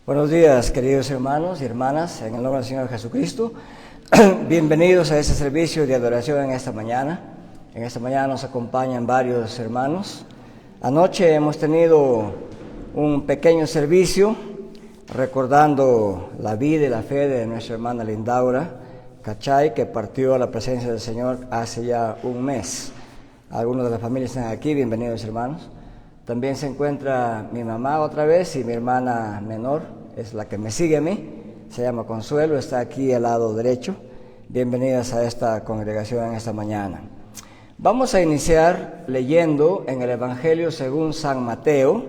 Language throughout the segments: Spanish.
Buenos días, queridos hermanos y hermanas, en el nombre del Señor Jesucristo. Bienvenidos a este servicio de adoración en esta mañana. En esta mañana nos acompañan varios hermanos. Anoche hemos tenido un pequeño servicio recordando la vida y la fe de nuestra hermana Lindaura Cachay, que partió a la presencia del Señor hace ya un mes. Algunos de la familia están aquí, bienvenidos hermanos. También se encuentra mi mamá otra vez y mi hermana menor, es la que me sigue a mí, se llama Consuelo, está aquí al lado derecho. Bienvenidas a esta congregación en esta mañana. Vamos a iniciar leyendo en el Evangelio según San Mateo,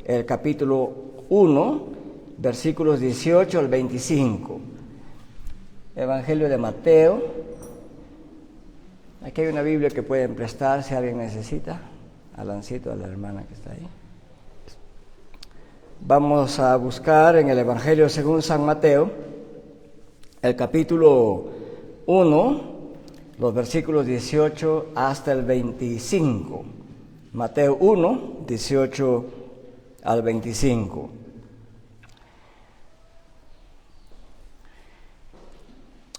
el capítulo 1, versículos 18 al 25. Evangelio de Mateo. Aquí hay una Biblia que pueden prestar si alguien necesita. Alancito, a la hermana que está ahí. Vamos a buscar en el Evangelio según San Mateo, el capítulo 1, los versículos 18 hasta el 25. Mateo 1, 18 al 25.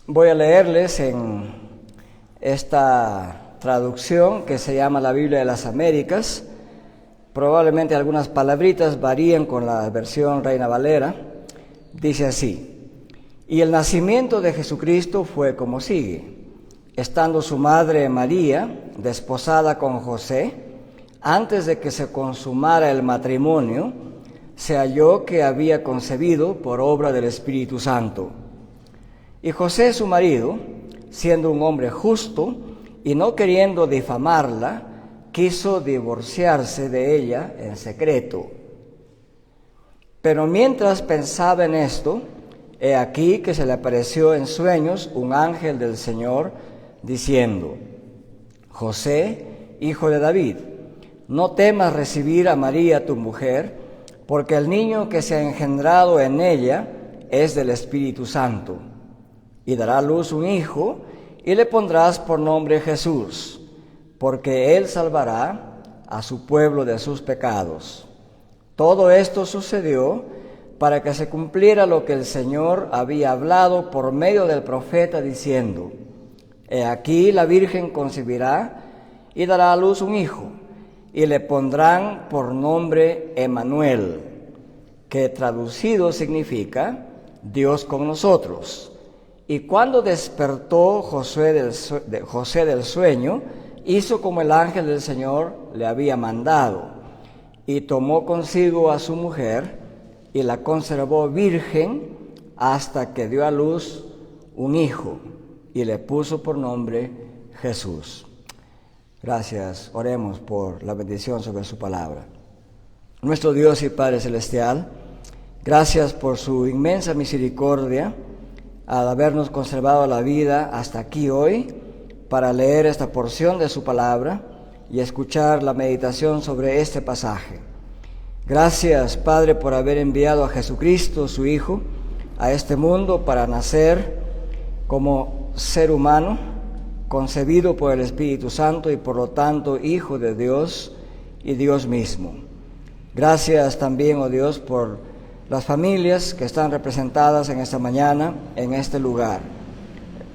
Voy a leerles en esta traducción que se llama la Biblia de las Américas. Probablemente algunas palabritas varían con la versión Reina Valera. Dice así: y el nacimiento de Jesucristo fue como sigue. Estando su madre María desposada con José, antes de que se consumara el matrimonio, se halló que había concebido por obra del Espíritu Santo. Y José, su marido, siendo un hombre justo y no queriendo difamarla, quiso divorciarse de ella en secreto. Pero mientras pensaba en esto, he aquí que se le apareció en sueños un ángel del Señor, diciendo: José, hijo de David, no temas recibir a María tu mujer, porque el niño que se ha engendrado en ella es del Espíritu Santo. Y dará a luz un hijo, y le pondrás por nombre Jesús, porque él salvará a su pueblo de sus pecados. Todo esto sucedió para que se cumpliera lo que el Señor había hablado por medio del profeta, diciendo: He aquí la Virgen concebirá y dará a luz un hijo, y le pondrán por nombre Emmanuel, que traducido significa Dios con nosotros. Y cuando despertó José del sueño, hizo como el ángel del Señor le había mandado, y tomó consigo a su mujer, y la conservó virgen hasta que dio a luz un hijo, y le puso por nombre Jesús. Gracias, oremos por la bendición sobre su palabra. Nuestro Dios y Padre Celestial, gracias por su inmensa misericordia, al habernos conservado la vida hasta aquí hoy, para leer esta porción de su palabra y escuchar la meditación sobre este pasaje. Gracias, Padre, por haber enviado a Jesucristo, su Hijo, a este mundo para nacer como ser humano, concebido por el Espíritu Santo y por lo tanto Hijo de Dios y Dios mismo. Gracias también, oh Dios, por las familias que están representadas en esta mañana, en este lugar.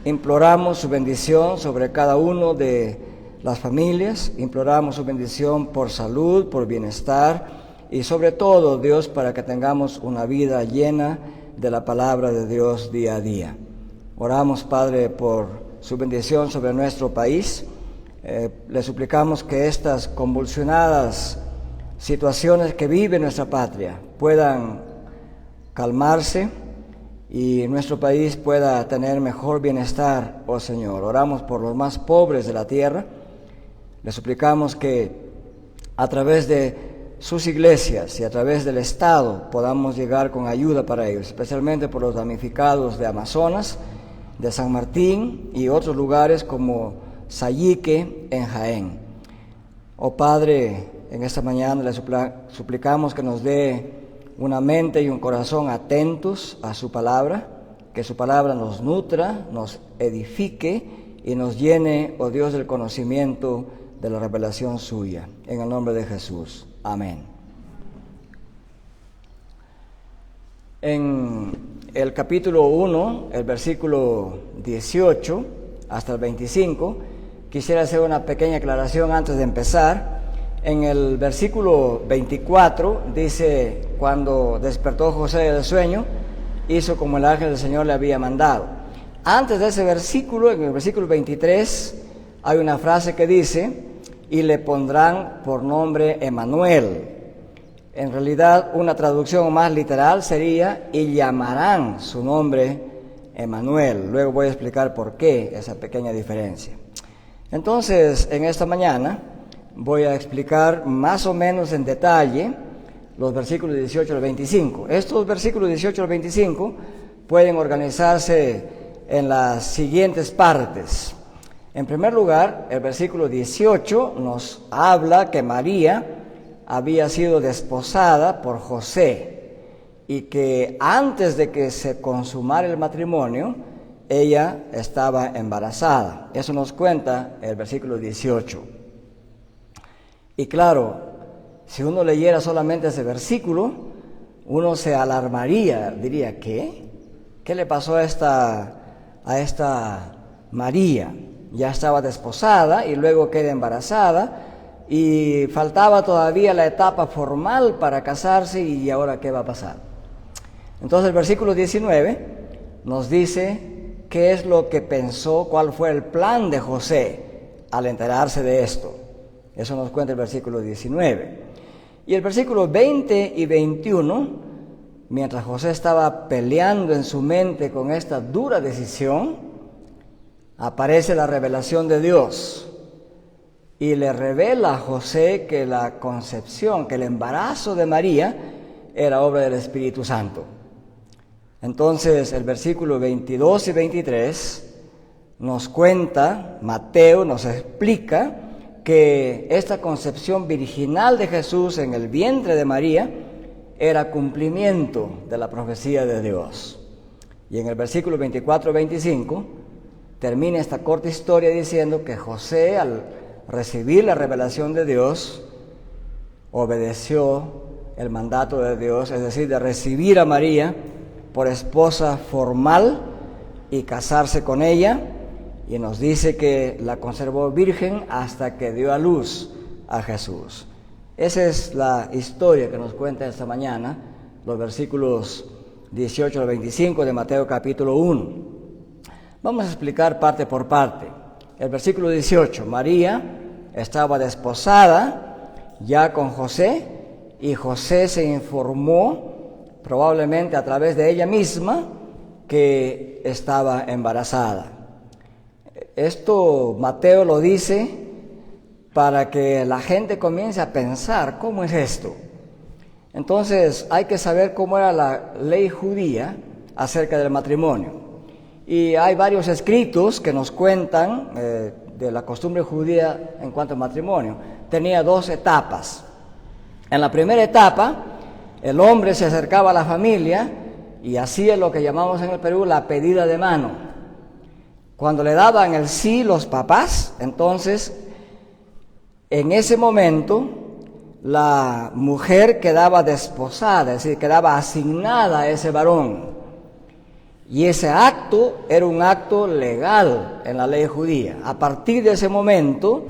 Imploramos su bendición sobre cada uno de las familias, imploramos su bendición por salud, por bienestar y sobre todo, Dios, para que tengamos una vida llena de la palabra de Dios día a día. Oramos, Padre, por su bendición sobre nuestro país. Le suplicamos que estas convulsionadas situaciones que vive nuestra patria puedan calmarse y nuestro país pueda tener mejor bienestar, oh Señor. Oramos por los más pobres de la tierra. Le suplicamos que a través de sus iglesias y a través del Estado podamos llegar con ayuda para ellos, especialmente por los damnificados de Amazonas, de San Martín y otros lugares como Sayique en Jaén. Oh Padre, en esta mañana le suplicamos que nos dé una mente y un corazón atentos a su palabra, que su palabra nos nutra, nos edifique y nos llene, oh Dios, del conocimiento de la revelación suya. En el nombre de Jesús. Amén. En el capítulo 1, el versículo 18 hasta el 25, quisiera hacer una pequeña aclaración antes de empezar. En el versículo 24 dice, cuando despertó José del sueño, hizo como el ángel del Señor le había mandado. Antes de ese versículo, en el versículo 23, hay una frase que dice, y le pondrán por nombre Emmanuel. En realidad, una traducción más literal sería, y llamarán su nombre Emmanuel. Luego voy a explicar por qué esa pequeña diferencia. Entonces, en esta mañana voy a explicar más o menos en detalle los versículos 18 al 25. Estos versículos 18 al 25 pueden organizarse en las siguientes partes. En primer lugar, el versículo 18 nos habla que María había sido desposada por José y que antes de que se consumara el matrimonio, ella estaba embarazada. Eso nos cuenta el versículo 18. Y claro, si uno leyera solamente ese versículo, uno se alarmaría, diría, ¿qué? ¿Qué le pasó a esta María? Ya estaba desposada y luego queda embarazada y faltaba todavía la etapa formal para casarse, y ahora ¿qué va a pasar? Entonces el versículo 19 nos dice qué es lo que pensó, cuál fue el plan de José al enterarse de esto. Eso nos cuenta el versículo 19. Y el versículo 20 y 21, mientras José estaba peleando en su mente con esta dura decisión, aparece la revelación de Dios y le revela a José que la concepción, que el embarazo de María era obra del Espíritu Santo. Entonces el versículo 22 y 23 nos cuenta, Mateo nos explica que esta concepción virginal de Jesús en el vientre de María era cumplimiento de la profecía de Dios. Y en el versículo 24-25 termina esta corta historia diciendo que José, al recibir la revelación de Dios, obedeció el mandato de Dios, es decir, de recibir a María por esposa formal y casarse con ella, y nos dice que la conservó virgen hasta que dio a luz a Jesús. Esa es la historia que nos cuenta esta mañana, los versículos 18 al 25 de Mateo capítulo 1. Vamos a explicar parte por parte. El versículo 18, María estaba desposada ya con José, y José se informó, probablemente a través de ella misma, que estaba embarazada. Esto Mateo lo dice para que la gente comience a pensar, ¿cómo es esto? Entonces hay que saber cómo era la ley judía acerca del matrimonio. Y hay varios escritos que nos cuentan de la costumbre judía en cuanto al matrimonio. Tenía dos etapas. En la primera etapa, el hombre se acercaba a la familia y hacía lo que llamamos en el Perú la pedida de mano. Cuando le daban el sí los papás, entonces, en ese momento, la mujer quedaba desposada, es decir, quedaba asignada a ese varón. Y ese acto era un acto legal en la ley judía. A partir de ese momento,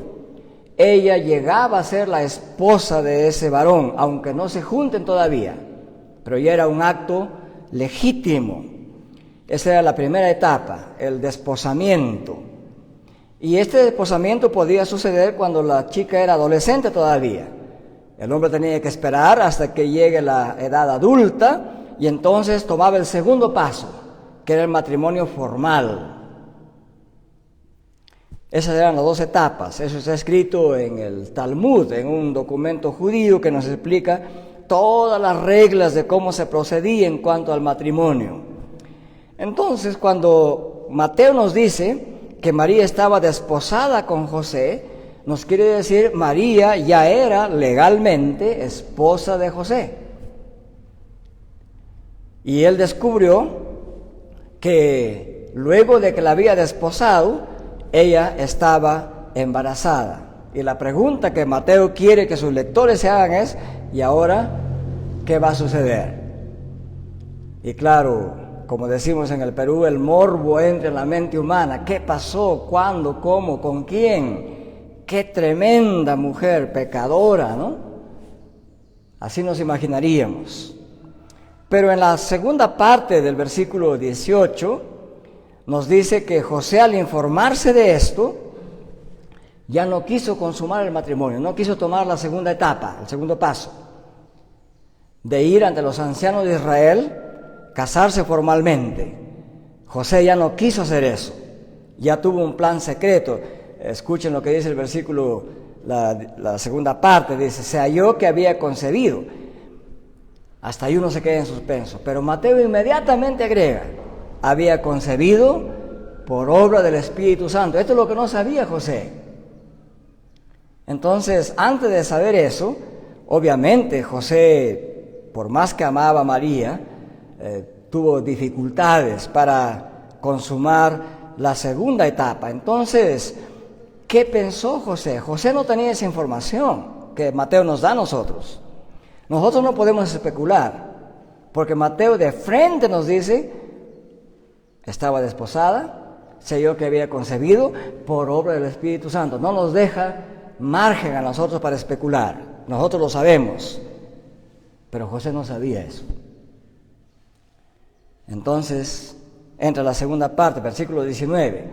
ella llegaba a ser la esposa de ese varón, aunque no se junten todavía, pero ya era un acto legítimo. Esa era la primera etapa, el desposamiento. Y este desposamiento podía suceder cuando la chica era adolescente todavía. El hombre tenía que esperar hasta que llegue la edad adulta y entonces tomaba el segundo paso, que era el matrimonio formal. Esas eran las dos etapas. Eso está escrito en el Talmud, en un documento judío que nos explica todas las reglas de cómo se procedía en cuanto al matrimonio. Entonces, cuando Mateo nos dice que María estaba desposada con José, nos quiere decir María ya era legalmente esposa de José. Y él descubrió que luego de que la había desposado, ella estaba embarazada. Y la pregunta que Mateo quiere que sus lectores se hagan es, ¿y ahora qué va a suceder? Y claro, como decimos en el Perú, el morbo entra en la mente humana. ¿Qué pasó? ¿Cuándo? ¿Cómo? ¿Con quién? ¡Qué tremenda mujer pecadora!, ¿no? Así nos imaginaríamos. Pero en la segunda parte del versículo 18 nos dice que José, al informarse de esto, ya no quiso consumar el matrimonio, no quiso tomar la segunda etapa, el segundo paso, de ir ante los ancianos de Israel, casarse formalmente. José ya no quiso hacer eso, ya tuvo un plan secreto. Escuchen lo que dice el versículo, la segunda parte, dice: se halló que había concebido. Hasta ahí uno se queda en suspenso, pero Mateo inmediatamente agrega: había concebido por obra del Espíritu Santo. Esto es lo que no sabía José. Entonces, antes de saber eso, obviamente José, por más que amaba a María, tuvo dificultades para consumar la segunda etapa. Entonces, ¿qué pensó José? José no tenía esa información que Mateo nos da a nosotros. Nosotros no podemos especular, porque Mateo de frente nos dice: estaba desposada, se halló que había concebido por obra del Espíritu Santo. No nos deja margen a nosotros para especular. Nosotros lo sabemos, pero José no sabía eso. Entonces, entra la segunda parte, versículo 19.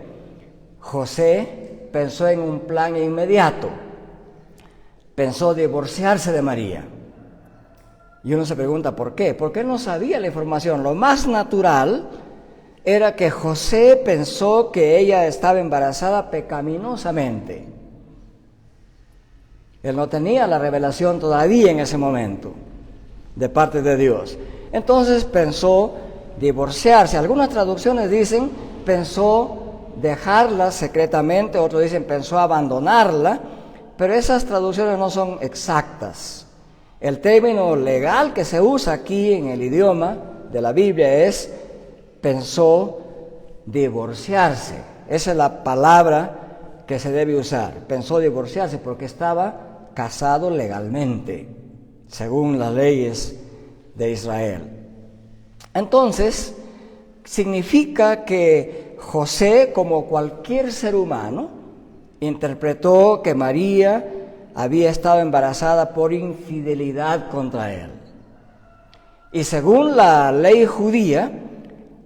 José pensó en un plan inmediato. Pensó divorciarse de María. Y uno se pregunta ¿por qué? Porque él no sabía la información. Lo más natural era que José pensó que ella estaba embarazada pecaminosamente. Él no tenía la revelación todavía en ese momento de parte de Dios. Entonces pensó divorciarse. Algunas traducciones dicen pensó dejarla secretamente, otros dicen pensó abandonarla, pero esas traducciones no son exactas. El término legal que se usa aquí en el idioma de la Biblia es pensó divorciarse. Esa es la palabra que se debe usar. Pensó divorciarse porque estaba casado legalmente, según las leyes de Israel. Entonces, significa que José, como cualquier ser humano, interpretó que María había estado embarazada por infidelidad contra él. Y según la ley judía,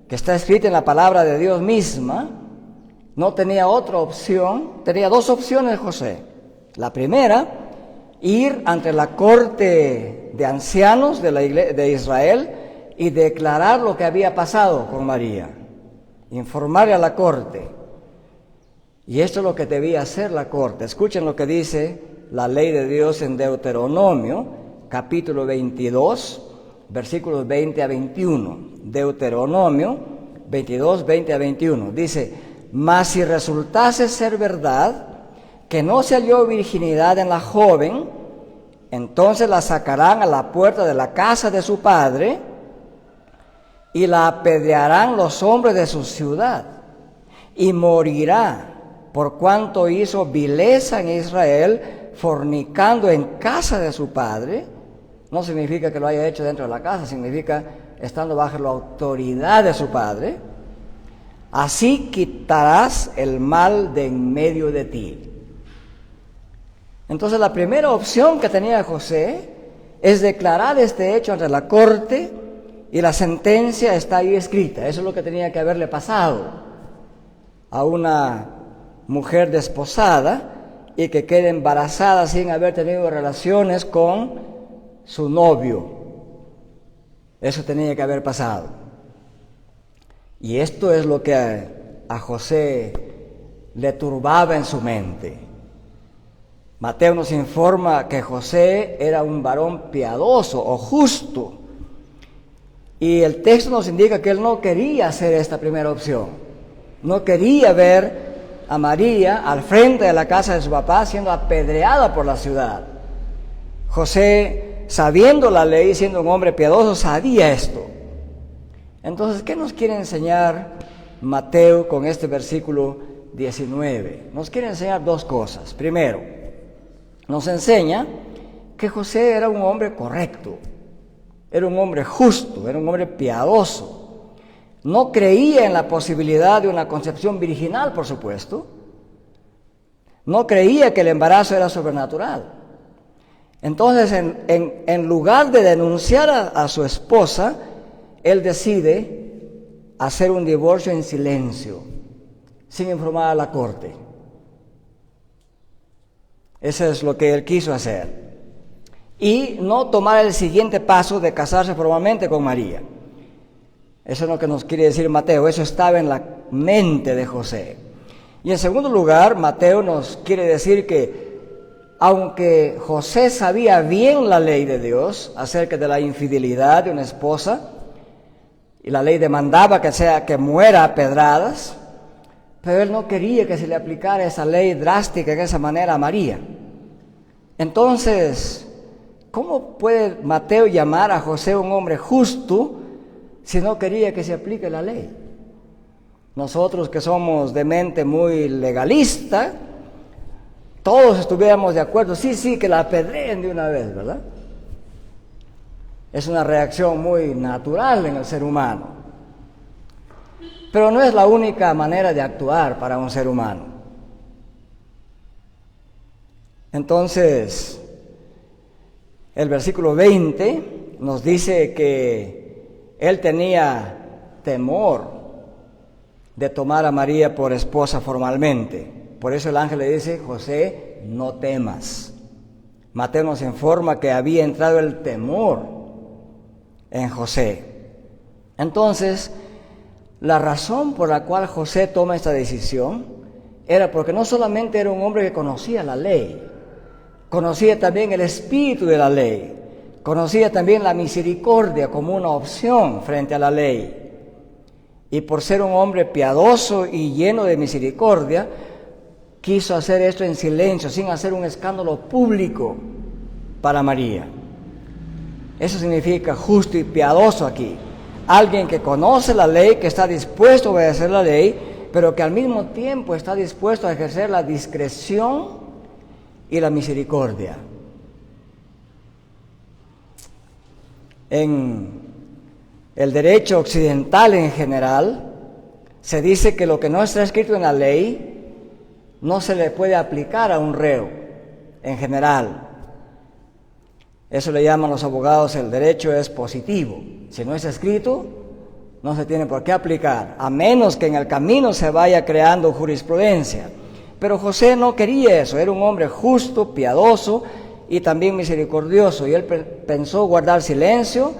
que está escrita en la palabra de Dios misma, no tenía otra opción, tenía dos opciones José. La primera, ir ante la corte de ancianos de la iglesia de Israel y declarar lo que había pasado con María, informarle a la corte. Y esto es lo que debía hacer la corte. Escuchen lo que dice la ley de Dios en Deuteronomio, capítulo 22, versículos 20 a 21. Deuteronomio 22, 20 a 21. Dice: mas si resultase ser verdad que no se halló virginidad en la joven, entonces la sacarán a la puerta de la casa de su padre y la apedrearán los hombres de su ciudad, y morirá por cuanto hizo vileza en Israel, fornicando en casa de su padre. No significa que lo haya hecho dentro de la casa, significa estando bajo la autoridad de su padre. Así quitarás el mal de en medio de ti. Entonces la primera opción que tenía José es declarar este hecho ante la corte, y la sentencia está ahí escrita. Eso es lo que tenía que haberle pasado a una mujer desposada y que quede embarazada sin haber tenido relaciones con su novio. Eso tenía que haber pasado. Y esto es lo que a José le turbaba en su mente. Mateo nos informa que José era un varón piadoso o justo. Y el texto nos indica que él no quería hacer esta primera opción. No quería ver a María al frente de la casa de su papá siendo apedreada por la ciudad. José, sabiendo la ley, siendo un hombre piadoso, sabía esto. Entonces, ¿qué nos quiere enseñar Mateo con este versículo 19? Nos quiere enseñar dos cosas. Primero, nos enseña que José era un hombre correcto. Era un hombre justo, era un hombre piadoso. No creía en la posibilidad de una concepción virginal, por supuesto. No creía que el embarazo era sobrenatural. Entonces, en lugar de denunciar a su esposa, él decide hacer un divorcio en silencio, sin informar a la corte. Eso es lo que él quiso hacer. Y no tomar el siguiente paso de casarse formalmente con María. Eso es lo que nos quiere decir Mateo. Eso estaba en la mente de José. Y en segundo lugar, Mateo nos quiere decir que aunque José sabía bien la ley de Dios acerca de la infidelidad de una esposa, y la ley demandaba que muera a pedradas, pero él no quería que se le aplicara esa ley drástica de esa manera a María. Entonces, ¿cómo puede Mateo llamar a José un hombre justo si no quería que se aplique la ley? Nosotros que somos de mente muy legalista, todos estuviéramos de acuerdo, sí, que la apedreen de una vez, ¿verdad? Es una reacción muy natural en el ser humano. Pero no es la única manera de actuar para un ser humano. Entonces, el versículo 20 nos dice que él tenía temor de tomar a María por esposa formalmente. Por eso el ángel le dice: José, no temas. Mateo nos informa que había entrado el temor en José. Entonces, la razón por la cual José toma esta decisión era porque no solamente era un hombre que conocía la ley, conocía también el espíritu de la ley, conocía también la misericordia como una opción frente a la ley. Y por ser un hombre piadoso y lleno de misericordia, quiso hacer esto en silencio, sin hacer un escándalo público para María. Eso significa justo y piadoso aquí. Alguien que conoce la ley, que está dispuesto a obedecer la ley, pero que al mismo tiempo está dispuesto a ejercer la discreción y la misericordia. En el derecho occidental en general, se dice que lo que no está escrito en la ley no se le puede aplicar a un reo en general. Eso le llaman los abogados, el derecho es positivo. Si no es escrito, no se tiene por qué aplicar, a menos que en el camino se vaya creando jurisprudencia. Pero José no quería eso, era un hombre justo, piadoso y también misericordioso. Y él pensó guardar silencio,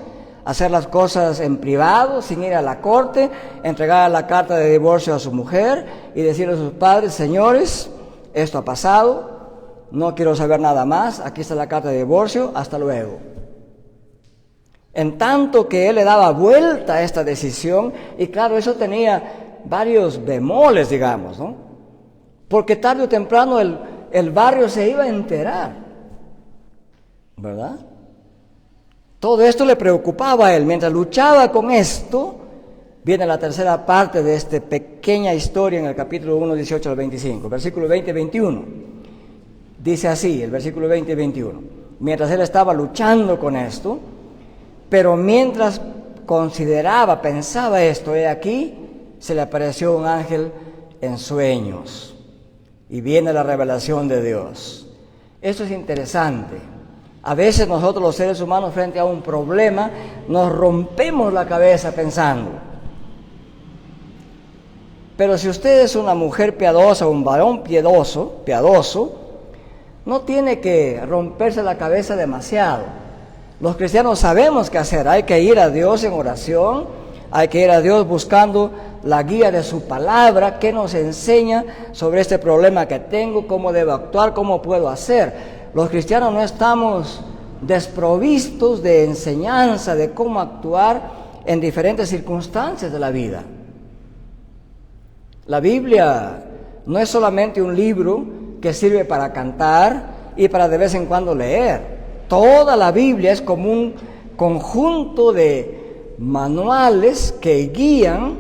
hacer las cosas en privado, sin ir a la corte, entregar la carta de divorcio a su mujer y decirle a sus padres: señores, esto ha pasado, no quiero saber nada más, aquí está la carta de divorcio, hasta luego. En tanto que él le daba vuelta a esta decisión, y claro, eso tenía varios bemoles, digamos, ¿no? Porque tarde o temprano el barrio se iba a enterar, ¿verdad? Todo esto le preocupaba a él. Mientras luchaba con esto, viene la tercera parte de esta pequeña historia en el capítulo 1, 18 al 25, versículo 20 y 21. Dice así, el versículo 20 y 21. Mientras él estaba luchando con esto, pero mientras consideraba, pensaba esto, he aquí, se le apareció un ángel en sueños. Y viene la revelación de Dios. Esto es interesante. A veces nosotros los seres humanos frente a un problema nos rompemos la cabeza pensando. Pero si usted es una mujer piadosa, un varón piadoso, no tiene que romperse la cabeza demasiado. Los cristianos sabemos qué hacer. Hay que ir a Dios en oración, hay que ir a Dios buscando la guía de su palabra, que nos enseña sobre este problema que tengo, cómo debo actuar, cómo puedo hacer. Los cristianos no estamos desprovistos de enseñanza de cómo actuar en diferentes circunstancias de la vida. La Biblia no es solamente un libro que sirve para cantar y para de vez en cuando leer. Toda la Biblia es como un conjunto de manuales que guían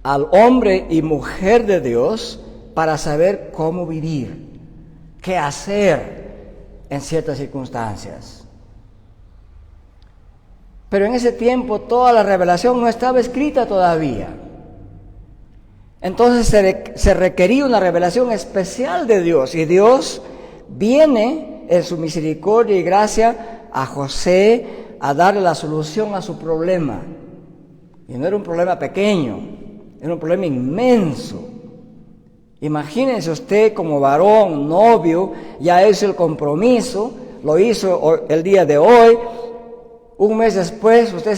al hombre y mujer de Dios para saber cómo vivir, qué hacer en ciertas circunstancias. Pero en ese tiempo toda la revelación no estaba escrita todavía. Entonces se requería una revelación especial de Dios, y Dios viene en su misericordia y gracia a José a darle la solución a su problema. Y no era un problema pequeño, era un problema inmenso. Imagínense usted como varón, novio, ya hizo el compromiso, lo hizo el día de hoy. Un mes después usted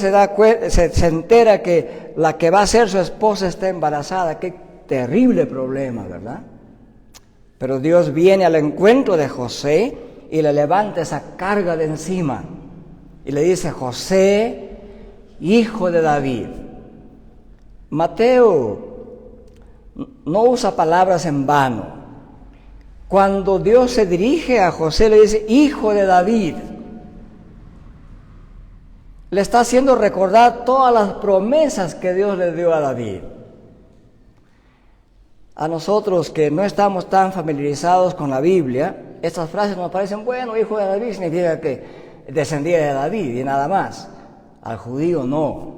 se entera que la que va a ser su esposa está embarazada. Qué terrible problema, ¿verdad? Pero Dios viene al encuentro de José y le levanta esa carga de encima. Y le dice: José, hijo de David. Mateo no usa palabras en vano. Cuando Dios se dirige a José, le dice: hijo de David. Le está haciendo recordar todas las promesas que Dios le dio a David. A nosotros que no estamos tan familiarizados con la Biblia, estas frases nos parecen: bueno, hijo de David significa que descendía de David y nada más. Al judío no.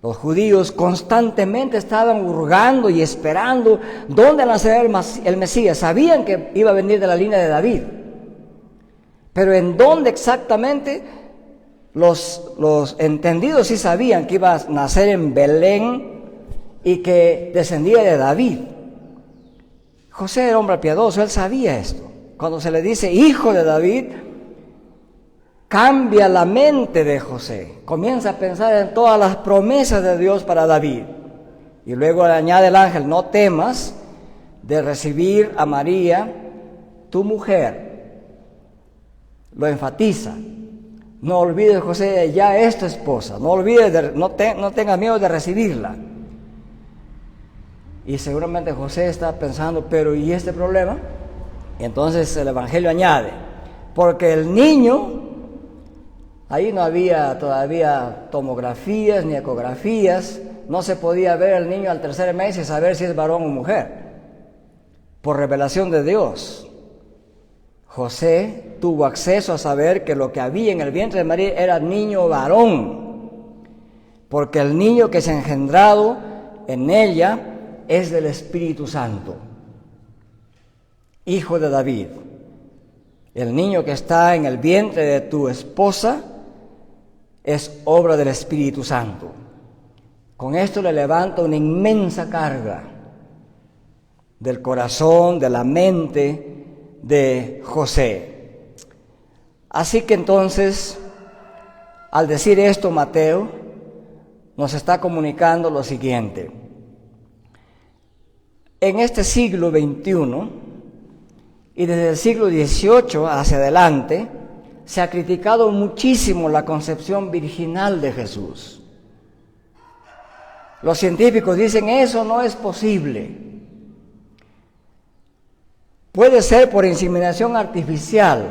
Los judíos constantemente estaban hurgando y esperando dónde nacería el Mesías. Sabían que iba a venir de la línea de David, pero en dónde exactamente. Los entendidos sí sabían que iba a nacer en Belén y que descendía de David. José era hombre piadoso, él sabía esto. Cuando se le dice hijo de David, cambia la mente de José. Comienza a pensar en todas las promesas de Dios para David. Y luego le añade el ángel: no temas de recibir a María, tu mujer. Lo enfatiza. No olvides, José, ya es tu esposa. No olvides, no tengas miedo de recibirla. Y seguramente José está pensando: pero ¿y este problema? Y entonces el Evangelio añade: porque el niño, ahí no había todavía tomografías ni ecografías, no se podía ver el niño al tercer mes y saber si es varón o mujer, por revelación de Dios. José tuvo acceso a saber que lo que había en el vientre de María era niño varón, porque el niño que se ha engendrado en ella es del Espíritu Santo, hijo de David. El niño que está en el vientre de tu esposa es obra del Espíritu Santo. Con esto le levanta una inmensa carga del corazón, de la mente de José. Así que entonces, al decir esto, Mateo nos está comunicando lo siguiente: en este siglo XXI y desde el siglo XVIII hacia adelante, se ha criticado muchísimo la concepción virginal de Jesús. Los científicos dicen: eso no es posible. Puede ser por inseminación artificial,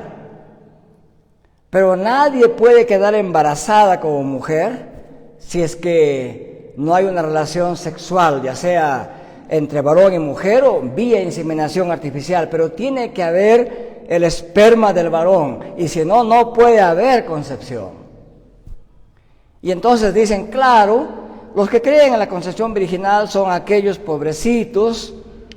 pero nadie puede quedar embarazada como mujer si es que no hay una relación sexual, ya sea entre varón y mujer o vía inseminación artificial, pero tiene que haber el esperma del varón, y si no, no puede haber concepción. Y entonces dicen: claro, los que creen en la concepción virginal son aquellos pobrecitos.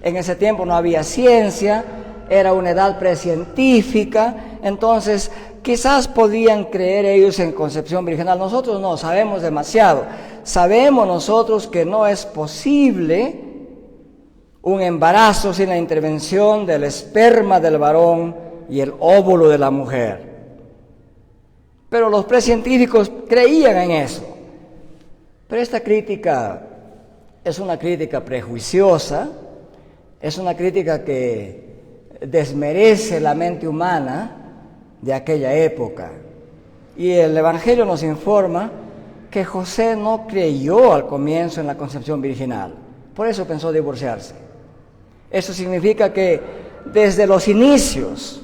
En ese tiempo no había ciencia, era una edad precientífica, entonces quizás podían creer ellos en concepción virginal. Nosotros no, sabemos demasiado. Sabemos nosotros que no es posible un embarazo sin la intervención del esperma del varón y el óvulo de la mujer. Pero los precientíficos creían en eso. Pero esta crítica es una crítica prejuiciosa, es una crítica que desmerece la mente humana de aquella época. Y el Evangelio nos informa que José no creyó al comienzo en la concepción virginal, por eso pensó divorciarse. Eso significa que desde los inicios,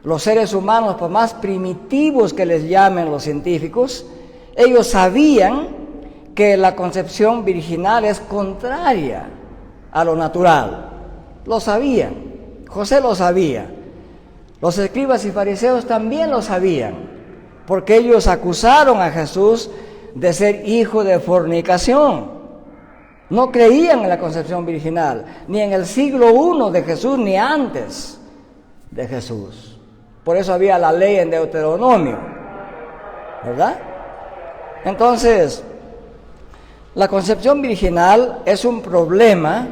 los seres humanos, por más primitivos que les llamen los científicos, ellos sabían que la concepción virginal es contraria a lo natural. Lo sabían, José lo sabía. Los escribas y fariseos también lo sabían. porque ellos acusaron a Jesús de ser hijo de fornicación. No creían en la concepción virginal, ni en el siglo I de Jesús, ni antes de Jesús. Por eso había la ley en Deuteronomio, ¿verdad? Entonces, la concepción virginal es un problema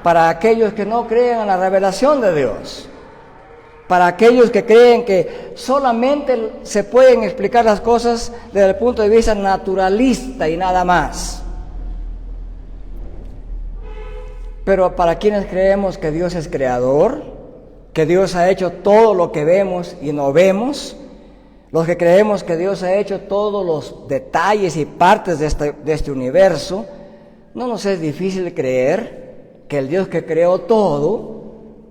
para aquellos que no creen en la revelación de Dios, para aquellos que creen que solamente se pueden explicar las cosas desde el punto de vista naturalista y nada más. Pero para quienes creemos que Dios es creador, que Dios ha hecho todo lo que vemos y no vemos, los que creemos que Dios ha hecho todos los detalles y partes de este universo, no nos es difícil creer que el Dios que creó todo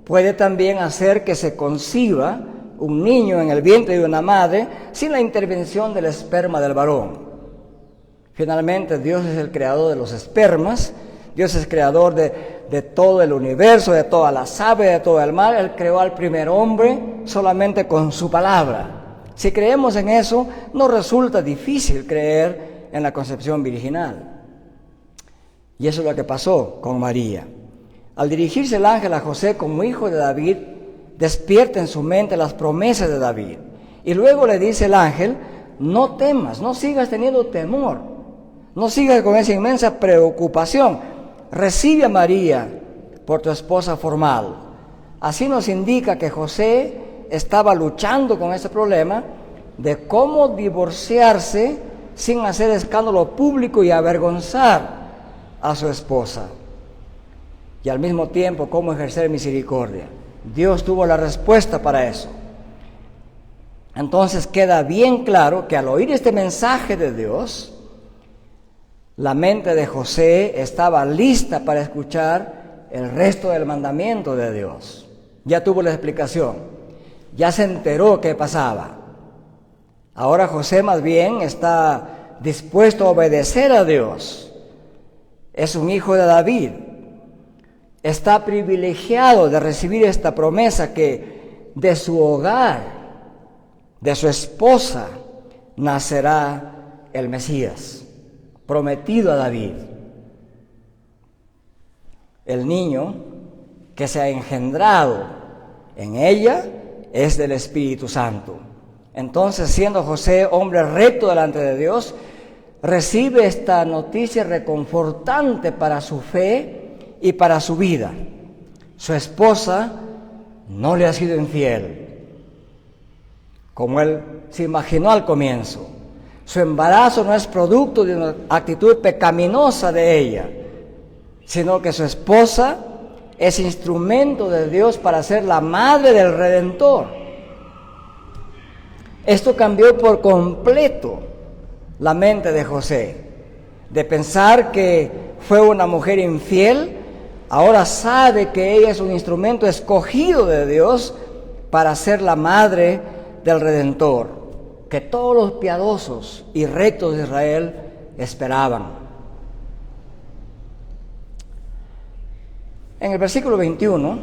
puede también hacer que se conciba un niño en el vientre de una madre sin la intervención del esperma del varón. Finalmente, Dios es el creador de los espermas, Dios es creador de todo el universo, de todas las aves, de todo el mar. Él creó al primer hombre solamente con su palabra. Si creemos en eso, no resulta difícil creer en la concepción virginal. Y eso es lo que pasó con María. Al dirigirse el ángel a José como hijo de David, despierta en su mente las promesas de David. Y luego le dice el ángel, no temas, no sigas teniendo temor, no sigas con esa inmensa preocupación. Recibe a María por tu esposa formal. Así nos indica que José estaba luchando con ese problema de cómo divorciarse sin hacer escándalo público y avergonzar a su esposa. Y al mismo tiempo, cómo ejercer misericordia. Dios tuvo la respuesta para eso. Entonces queda bien claro que al oír este mensaje de Dios, la mente de José estaba lista para escuchar el resto del mandamiento de Dios. Ya tuvo la explicación, ya se enteró qué pasaba. Ahora José más bien está dispuesto a obedecer a Dios. Es un hijo de David. Está privilegiado de recibir esta promesa que de su hogar, de su esposa, nacerá el Mesías, prometido a David. El niño que se ha engendrado en ella es del Espíritu Santo. Entonces, siendo José hombre recto delante de Dios, recibe esta noticia reconfortante para su fe y para su vida. Su esposa no le ha sido infiel, como él se imaginó al comienzo. Su embarazo no es producto de una actitud pecaminosa de ella, sino que su esposa es instrumento de Dios para ser la madre del Redentor. Esto cambió por completo la mente de José. De pensar que fue una mujer infiel, ahora sabe que ella es un instrumento escogido de Dios para ser la madre del Redentor, que todos los piadosos y rectos de Israel esperaban. En el versículo 21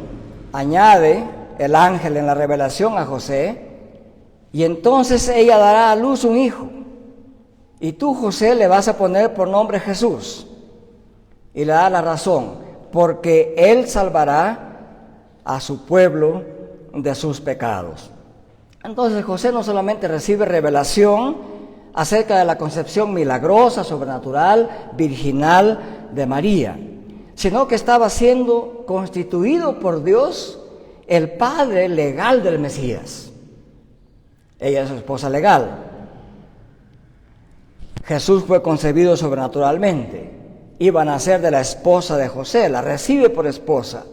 añade el ángel en la revelación a José, y entonces ella dará a luz un hijo, y tú, José, le vas a poner por nombre Jesús. Y le da la razón, porque él salvará a su pueblo de sus pecados. Entonces José no solamente recibe revelación acerca de la concepción milagrosa, sobrenatural, virginal de María, sino que estaba siendo constituido por Dios el padre legal del Mesías. Ella es su esposa legal. Jesús fue concebido sobrenaturalmente. Iba a nacer de la esposa de José, la recibe por esposa.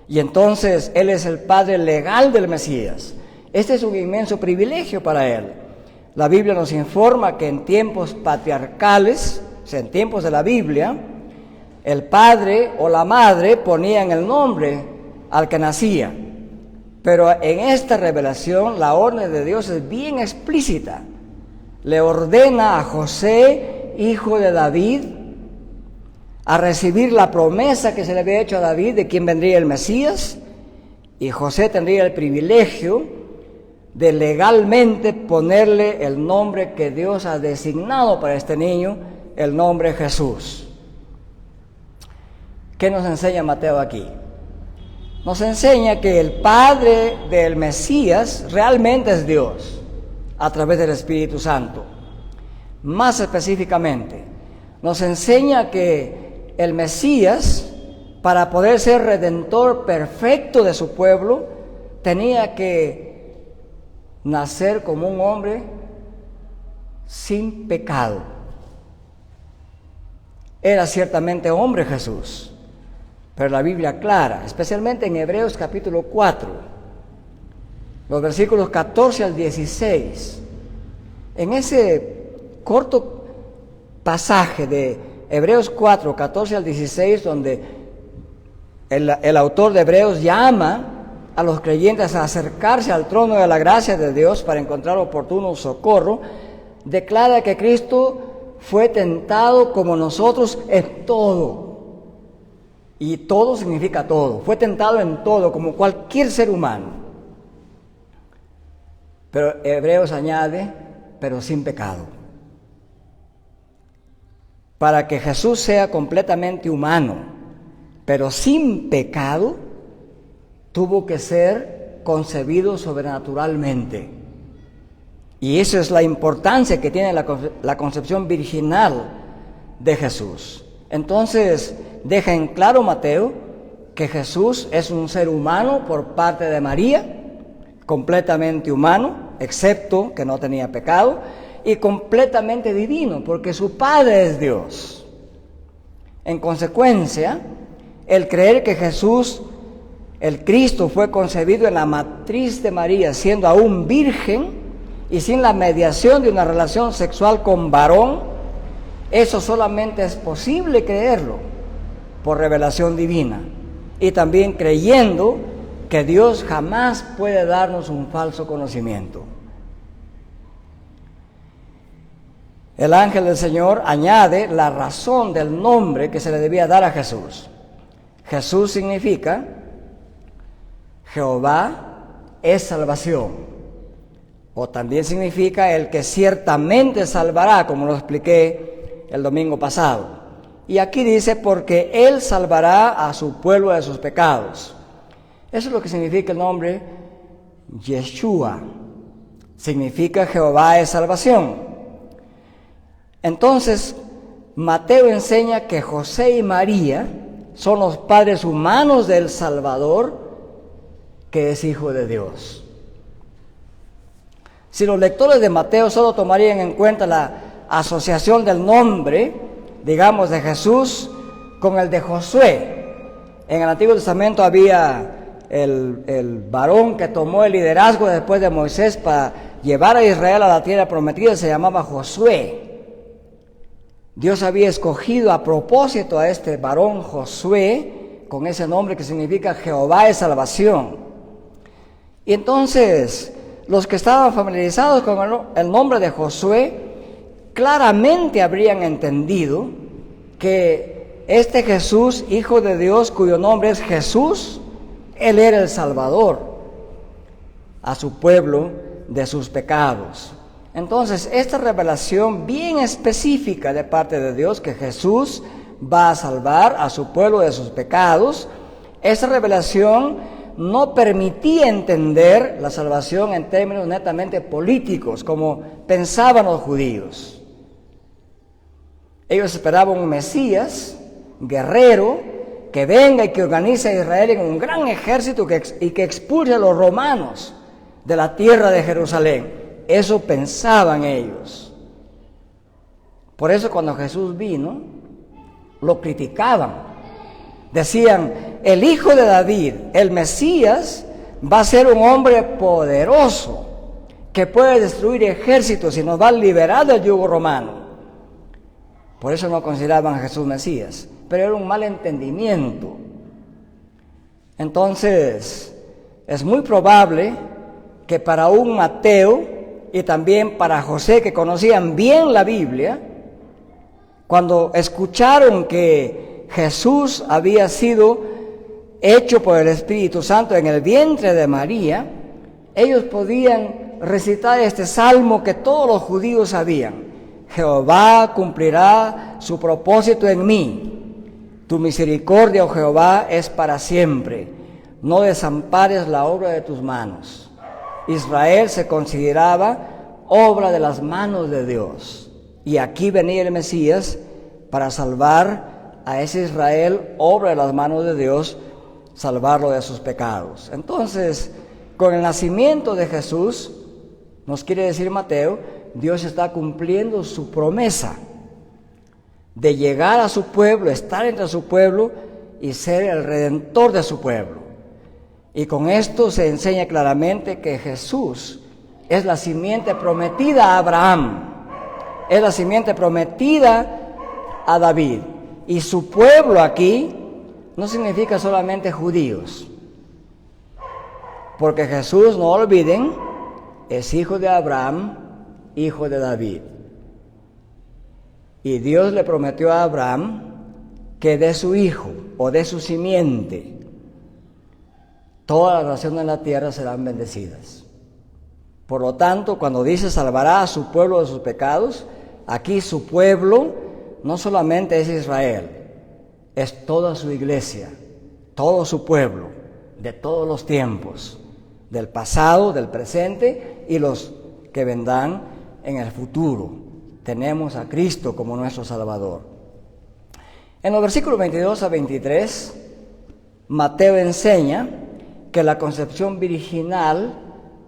Y entonces él es el padre legal del Mesías. Este es un inmenso privilegio para él. La Biblia nos informa que en tiempos patriarcales, o sea, en tiempos de la Biblia, el padre o la madre ponían el nombre al que nacía. Pero en esta revelación la orden de Dios es bien explícita. Le ordena a José, hijo de David, a recibir la promesa que se le había hecho a David de quien vendría el Mesías, y José tendría el privilegio de legalmente ponerle el nombre que Dios ha designado para este niño, el nombre Jesús. ¿Qué nos enseña Mateo aquí? Nos enseña que el padre del Mesías realmente es Dios, a través del Espíritu Santo. Más específicamente, nos enseña que el Mesías, para poder ser redentor perfecto de su pueblo, tenía que nacer como un hombre sin pecado. Era ciertamente hombre Jesús, pero la Biblia aclara, especialmente en Hebreos capítulo 4, los versículos 14 al 16, en ese corto pasaje de Hebreos 4, 14 al 16, donde el autor de Hebreos llama a los creyentes a acercarse al trono de la gracia de Dios para encontrar oportuno socorro, declara que Cristo fue tentado como nosotros en todo. Y todo significa todo. Fue tentado en todo, como cualquier ser humano. Pero Hebreos añade, pero sin pecado. Para que Jesús sea completamente humano, pero sin pecado, tuvo que ser concebido sobrenaturalmente. Y esa es la importancia que tiene la concepción virginal de Jesús. Entonces, deja en claro Mateo que Jesús es un ser humano por parte de María, completamente humano, excepto que no tenía pecado, y completamente divino, porque su Padre es Dios. En consecuencia, el creer que Jesús, el Cristo, fue concebido en la matriz de María, siendo aún virgen y sin la mediación de una relación sexual con varón, eso solamente es posible creerlo por revelación divina, y también creyendo que Dios jamás puede darnos un falso conocimiento. El ángel del Señor añade la razón del nombre que se le debía dar a Jesús. Jesús significa Jehová es salvación, o también significa el que ciertamente salvará, como lo expliqué el domingo pasado. Y aquí dice, porque Él salvará a su pueblo de sus pecados. Eso es lo que significa el nombre Yeshua. Significa Jehová es salvación. Entonces, Mateo enseña que José y María son los padres humanos del Salvador, que es Hijo de Dios. Si los lectores de Mateo solo tomarían en cuenta la asociación del nombre, digamos, de Jesús con el de Josué. En el Antiguo Testamento había el varón que tomó el liderazgo después de Moisés para llevar a Israel a la tierra prometida, se llamaba Josué. Dios había escogido a propósito a este varón Josué con ese nombre que significa Jehová es salvación. Y entonces, los que estaban familiarizados con el nombre de Josué, claramente habrían entendido que este Jesús, Hijo de Dios, cuyo nombre es Jesús, Él era el Salvador a su pueblo de sus pecados. Entonces, esta revelación bien específica de parte de Dios, que Jesús va a salvar a su pueblo de sus pecados, esa revelación no permitía entender la salvación en términos netamente políticos, como pensaban los judíos. Ellos esperaban un Mesías, guerrero, que venga y que organice a Israel en un gran ejército y que expulse a los romanos de la tierra de Jerusalén. Eso pensaban ellos. Por eso cuando Jesús vino, lo criticaban. Decían, el Hijo de David, el Mesías, va a ser un hombre poderoso que puede destruir ejércitos y nos va a liberar del yugo romano. Por eso no consideraban a Jesús Mesías, pero era un mal entendimiento. Entonces, es muy probable que para un Mateo y también para José, que conocían bien la Biblia, cuando escucharon que Jesús había sido hecho por el Espíritu Santo en el vientre de María, ellos podían recitar este salmo que todos los judíos sabían. Jehová cumplirá su propósito en mí. Tu misericordia, oh Jehová, es para siempre. No desampares la obra de tus manos. Israel se consideraba obra de las manos de Dios. Y aquí venía el Mesías para salvar a ese Israel, obra de las manos de Dios, salvarlo de sus pecados. Entonces, con el nacimiento de Jesús, nos quiere decir Mateo, Dios está cumpliendo su promesa de llegar a su pueblo, estar entre su pueblo y ser el redentor de su pueblo. Y con esto se enseña claramente que Jesús es la simiente prometida a Abraham, es la simiente prometida a David. Y su pueblo aquí no significa solamente judíos, porque Jesús, no olviden, es hijo de Abraham, hijo de David. Y Dios le prometió a Abraham que de su hijo o de su simiente todas las naciones de la tierra serán bendecidas. Por lo tanto, cuando dice salvará a su pueblo de sus pecados, aquí su pueblo no solamente es Israel, es toda su iglesia, todo su pueblo, de todos los tiempos, del pasado, del presente y los que vendrán en el futuro. Tenemos a Cristo como nuestro Salvador. En los versículos 22 a 23, Mateo enseña que la concepción virginal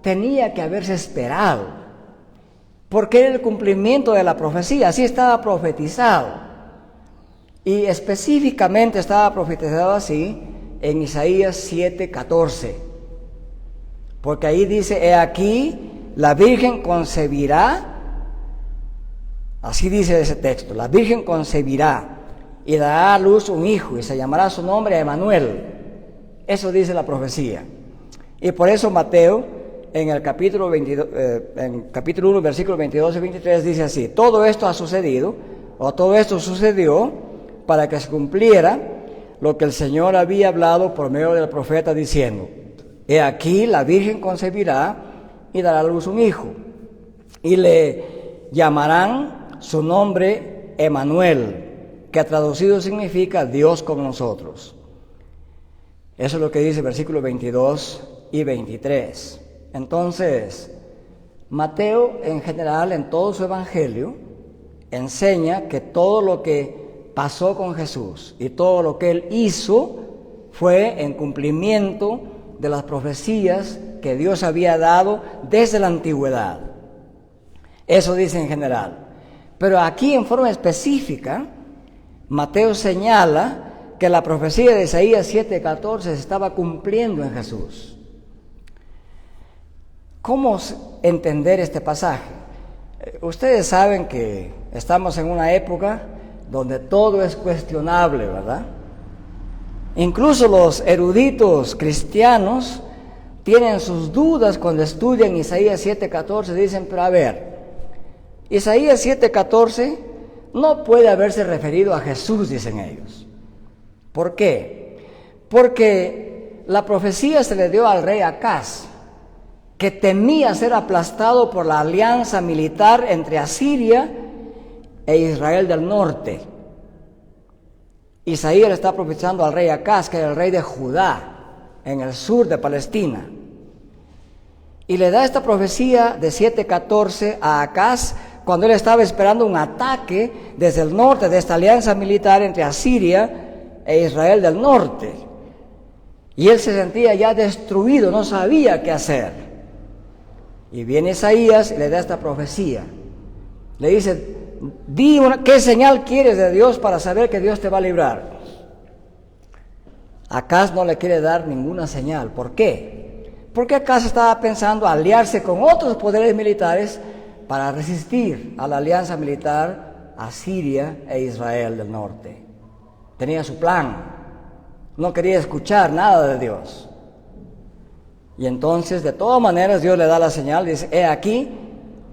tenía que haberse esperado, porque era el cumplimiento de la profecía, así estaba profetizado. Y específicamente estaba profetizado así en Isaías 7:14, porque ahí dice, he aquí, la Virgen concebirá, así dice ese texto, la Virgen concebirá y dará a luz un hijo y se llamará su nombre Emmanuel. Eso dice la profecía. Y por eso Mateo, en el capítulo 1, versículos 22 y 23, dice así, todo esto ha sucedido, o todo esto sucedió para que se cumpliera lo que el Señor había hablado por medio del profeta diciendo, he aquí la Virgen concebirá y dará a luz un hijo, y le llamarán su nombre Emmanuel, que traducido significa Dios con nosotros. Eso es lo que dice versículos 22 y 23. Entonces, Mateo en general, en todo su evangelio, enseña que todo lo que pasó con Jesús y todo lo que Él hizo fue en cumplimiento de las profecías que Dios había dado desde la antigüedad. Eso dice en general. Pero aquí en forma específica, Mateo señala que la profecía de Isaías 7:14 se estaba cumpliendo en Jesús. ¿Cómo entender este pasaje? Ustedes saben que estamos en una época donde todo es cuestionable, ¿verdad? Incluso los eruditos cristianos tienen sus dudas cuando estudian Isaías 7:14, dicen, pero a ver, Isaías 7:14 no puede haberse referido a Jesús, dicen ellos. ¿Por qué? Porque la profecía se le dio al rey Acaz, que temía ser aplastado por la alianza militar entre Asiria e Israel del norte. Isaías le está profetizando al rey Acaz, que era el rey de Judá, en el sur de Palestina. Y le da esta profecía de 7:14 a Acaz cuando él estaba esperando un ataque desde el norte de esta alianza militar entre Asiria e Israel del norte. Y él se sentía ya destruido, no sabía qué hacer. Y viene Isaías y le da esta profecía. Le dice, ¿qué señal quieres de Dios para saber que Dios te va a librar? Acaz no le quiere dar ninguna señal. ¿Por qué? Porque Acaz estaba pensando aliarse con otros poderes militares para resistir a la alianza militar a Siria e Israel del norte. Tenía su plan, no quería escuchar nada de Dios. Y entonces, de todas maneras, Dios le da la señal, dice, he aquí,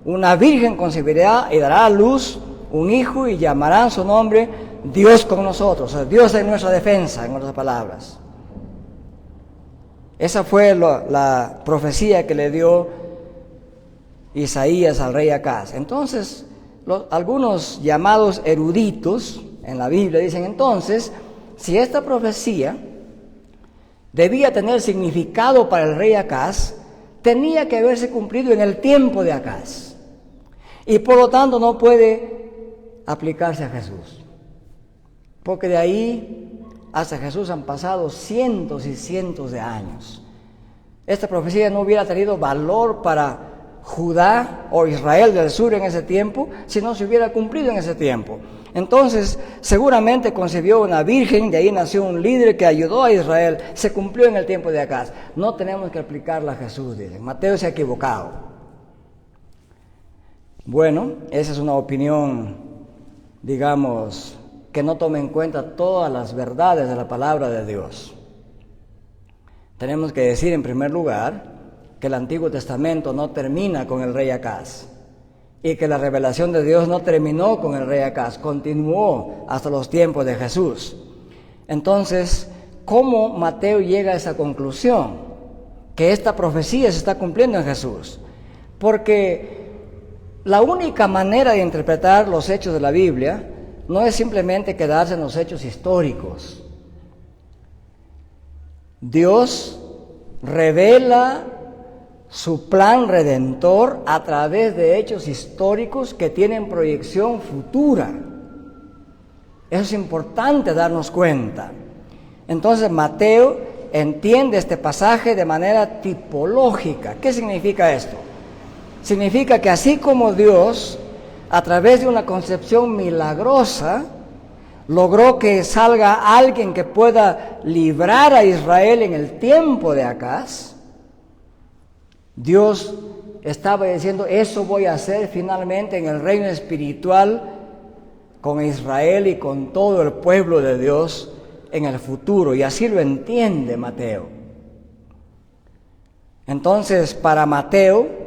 una virgen concebirá y dará a luz un hijo y llamarán su nombre Dios con nosotros. O sea, Dios es nuestra defensa, en otras palabras. Esa fue la profecía que le dio Isaías al rey Acaz. Entonces, algunos llamados eruditos en la Biblia dicen, entonces, si esta profecía debía tener significado para el rey Acaz, tenía que haberse cumplido en el tiempo de Acaz. Y por lo tanto no puede aplicarse a Jesús. Porque de ahí hasta Jesús han pasado cientos y cientos de años. Esta profecía no hubiera tenido valor para Judá o Israel del sur en ese tiempo, si no se hubiera cumplido en ese tiempo. Entonces, seguramente concibió una virgen, de ahí nació un líder que ayudó a Israel, se cumplió en el tiempo de Acaz. No tenemos que aplicarla a Jesús, dicen. Mateo se ha equivocado. Bueno, esa es una opinión, digamos, que no toma en cuenta todas las verdades de la palabra de Dios. Tenemos que decir en primer lugar que el Antiguo Testamento no termina con el rey Acaz y que la revelación de Dios no terminó con el rey Acaz, continuó hasta los tiempos de Jesús. Entonces, ¿cómo Mateo llega a esa conclusión? Que esta profecía se está cumpliendo en Jesús. Porque la única manera de interpretar los hechos de la Biblia no es simplemente quedarse en los hechos históricos. Dios revela su plan redentor a través de hechos históricos que tienen proyección futura. Eso es importante darnos cuenta. Entonces Mateo entiende este pasaje de manera tipológica. ¿Qué significa esto? Significa que así como Dios, a través de una concepción milagrosa, logró que salga alguien que pueda librar a Israel en el tiempo de Acaz, Dios estaba diciendo, eso voy a hacer finalmente en el reino espiritual con Israel y con todo el pueblo de Dios en el futuro. Y así lo entiende Mateo. Entonces, para Mateo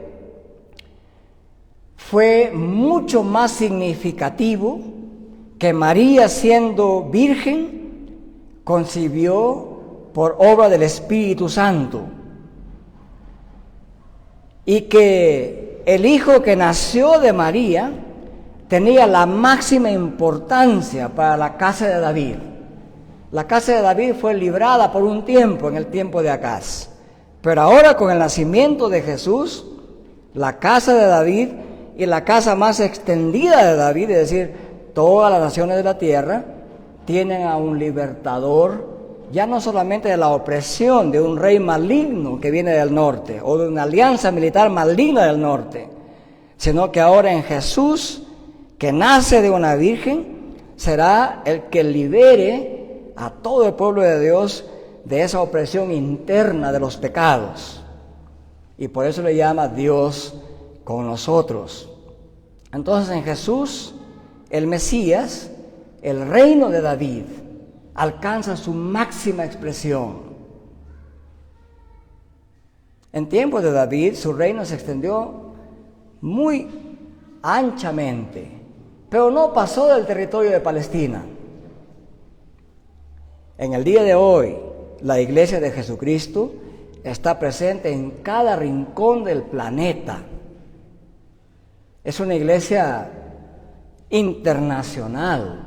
fue mucho más significativo que María, siendo virgen, concibió por obra del Espíritu Santo. Y que el hijo que nació de María tenía la máxima importancia para la casa de David. La casa de David fue librada por un tiempo, en el tiempo de Acaz. Pero ahora, con el nacimiento de Jesús, la casa de David y la casa más extendida de David, es decir, todas las naciones de la tierra, tienen a un libertador, ya no solamente de la opresión de un rey maligno que viene del norte, o de una alianza militar maligna del norte, sino que ahora en Jesús, que nace de una virgen, será el que libere a todo el pueblo de Dios de esa opresión interna de los pecados. Y por eso le llama Dios con nosotros. Entonces en Jesús, el Mesías, el reino de David, alcanza su máxima expresión. En tiempos de David, su reino se extendió muy anchamente, pero no pasó del territorio de Palestina. En el día de hoy, la Iglesia de Jesucristo está presente en cada rincón del planeta. Es una iglesia internacional.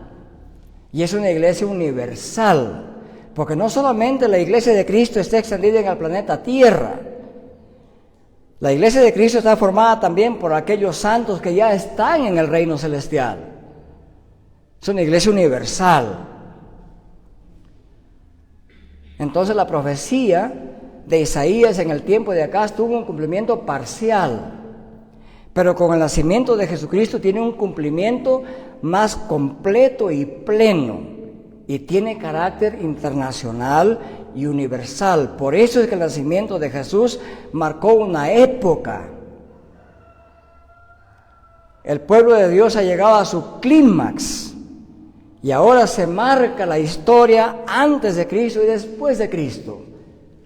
Y es una iglesia universal, porque no solamente la iglesia de Cristo está extendida en el planeta Tierra. La iglesia de Cristo está formada también por aquellos santos que ya están en el reino celestial. Es una iglesia universal. Entonces la profecía de Isaías en el tiempo de Acaz tuvo un cumplimiento parcial, pero con el nacimiento de Jesucristo tiene un cumplimiento más completo y pleno, y tiene carácter internacional y universal. Por eso es que el nacimiento de Jesús marcó una época. El pueblo de Dios ha llegado a su clímax, y ahora se marca la historia antes de Cristo y después de Cristo,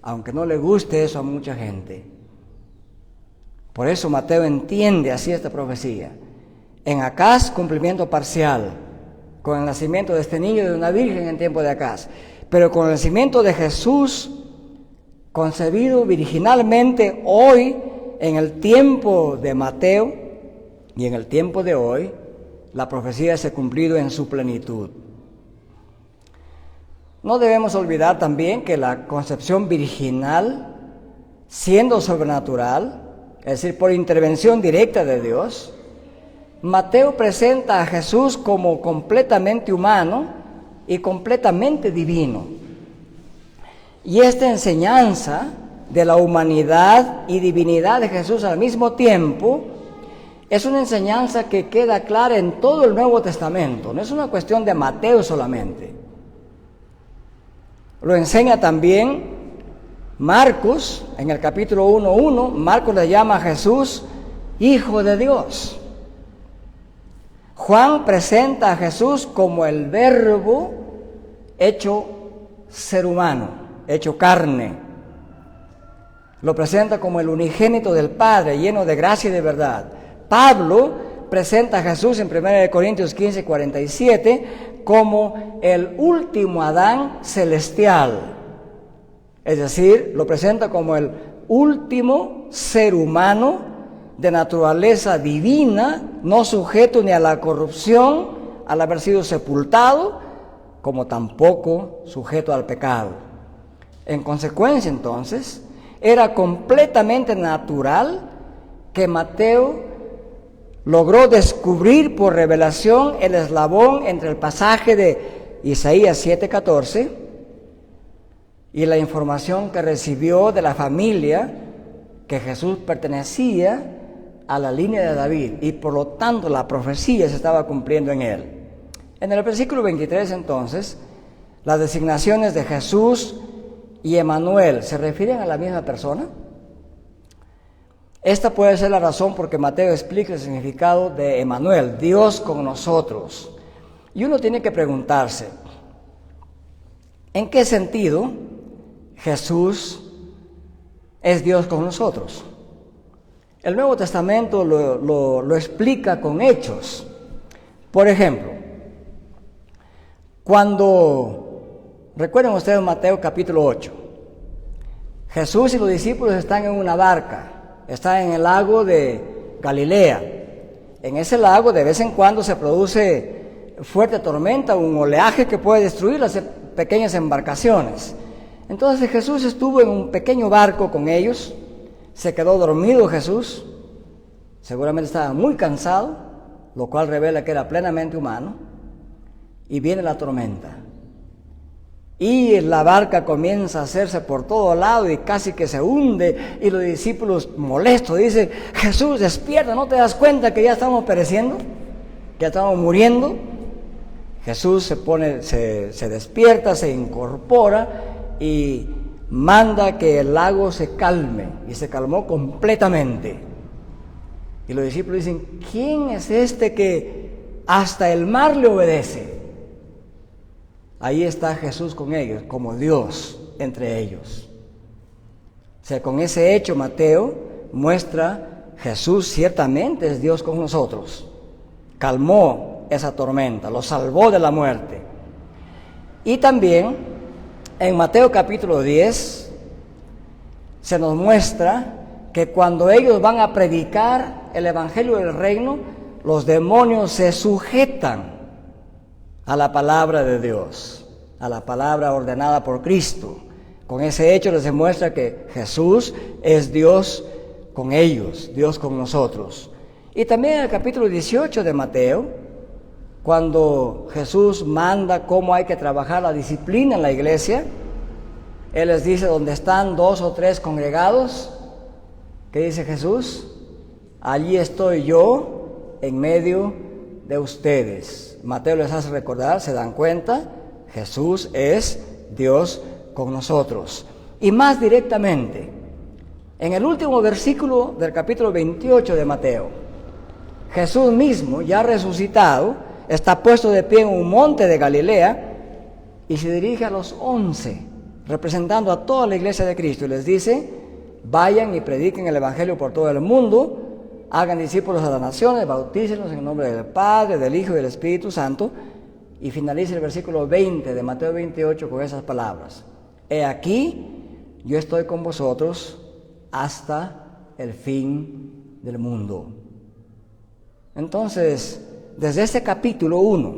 aunque no le guste eso a mucha gente. Por eso Mateo entiende así esta profecía. En Acaz, cumplimiento parcial, con el nacimiento de este niño de una virgen en tiempo de Acaz. Pero con el nacimiento de Jesús, concebido virginalmente hoy en el tiempo de Mateo y en el tiempo de hoy, la profecía se ha cumplido en su plenitud. No debemos olvidar también que la concepción virginal, siendo sobrenatural, es decir, por intervención directa de Dios, Mateo presenta a Jesús como completamente humano y completamente divino. Y esta enseñanza de la humanidad y divinidad de Jesús al mismo tiempo es una enseñanza que queda clara en todo el Nuevo Testamento. No es una cuestión de Mateo solamente. Lo enseña también Marcos, en el capítulo 1:1, Marcos le llama a Jesús Hijo de Dios. Juan presenta a Jesús como el Verbo hecho ser humano, hecho carne. Lo presenta como el unigénito del Padre, lleno de gracia y de verdad. Pablo presenta a Jesús en 1 Corintios 15:47 como el último Adán celestial. Es decir, lo presenta como el último ser humano de naturaleza divina, no sujeto ni a la corrupción al haber sido sepultado, como tampoco sujeto al pecado. En consecuencia, entonces, era completamente natural que Mateo logró descubrir por revelación el eslabón entre el pasaje de Isaías 7:14 y la información que recibió de la familia que Jesús pertenecía a la línea de David, y por lo tanto la profecía se estaba cumpliendo en él. En el versículo 23, entonces, las designaciones de Jesús y Emmanuel, ¿se refieren a la misma persona? Esta puede ser la razón por que Mateo explica el significado de Emmanuel, Dios con nosotros. Y uno tiene que preguntarse, ¿en qué sentido Jesús es Dios con nosotros? El Nuevo Testamento lo explica con hechos. Por ejemplo, recuerden ustedes Mateo capítulo 8, Jesús y los discípulos están en una barca, están en el lago de Galilea. En ese lago de vez en cuando se produce fuerte tormenta, un oleaje que puede destruir las pequeñas embarcaciones. Entonces Jesús estuvo en un pequeño barco con ellos, se quedó dormido Jesús, seguramente estaba muy cansado, lo cual revela que era plenamente humano, y viene la tormenta. Y la barca comienza a hacerse por todo lado y casi que se hunde, y los discípulos molestos dicen, Jesús, despierta, ¿no te das cuenta que ya estamos pereciendo? Que ya estamos muriendo. Jesús se despierta, se incorpora y manda que el lago se calme, y se calmó completamente. Y los discípulos dicen, ¿quién es este que hasta el mar le obedece? Ahí está Jesús con ellos, como Dios entre ellos. O sea, con ese hecho Mateo muestra, Jesús ciertamente es Dios con nosotros. Calmó esa tormenta, lo salvó de la muerte. Y también en Mateo capítulo 10 se nos muestra que cuando ellos van a predicar el evangelio del reino, los demonios se sujetan a la palabra de Dios, a la palabra ordenada por Cristo. Con ese hecho les demuestra que Jesús es Dios con ellos, Dios con nosotros. Y también en el capítulo 18 de Mateo, cuando Jesús manda cómo hay que trabajar la disciplina en la iglesia, Él les dice, donde están 2 o 3 congregados, ¿qué dice Jesús? Allí estoy yo en medio de ustedes. Mateo les hace recordar, se dan cuenta, Jesús es Dios con nosotros. Y más directamente, en el último versículo del capítulo 28 de Mateo, Jesús mismo, ya resucitado, está puesto de pie en un monte de Galilea y se dirige a los 11, representando a toda la iglesia de Cristo, y les dice, vayan y prediquen el evangelio por todo el mundo, hagan discípulos a las naciones, bautícenlos en el nombre del Padre, del Hijo y del Espíritu Santo, y finaliza el versículo 20 de Mateo 28 con esas palabras, he aquí, yo estoy con vosotros hasta el fin del mundo. Entonces, desde este capítulo 1,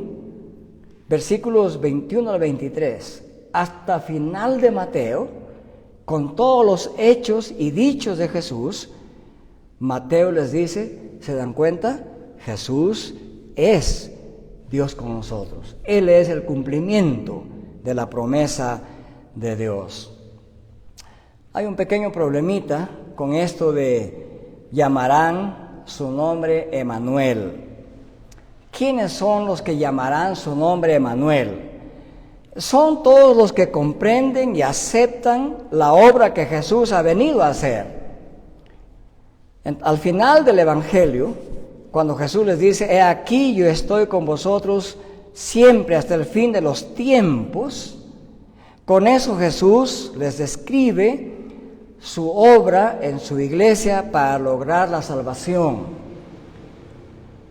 versículos 21 al 23, hasta final de Mateo, con todos los hechos y dichos de Jesús, Mateo les dice, ¿se dan cuenta? Jesús es Dios con nosotros. Él es el cumplimiento de la promesa de Dios. Hay un pequeño problemita con esto de llamarán su nombre Emmanuel. ¿Quiénes son los que llamarán su nombre Emmanuel? Son todos los que comprenden y aceptan la obra que Jesús ha venido a hacer. Al final del Evangelio, cuando Jesús les dice, he aquí yo estoy con vosotros siempre hasta el fin de los tiempos, con eso Jesús les describe su obra en su iglesia para lograr la salvación.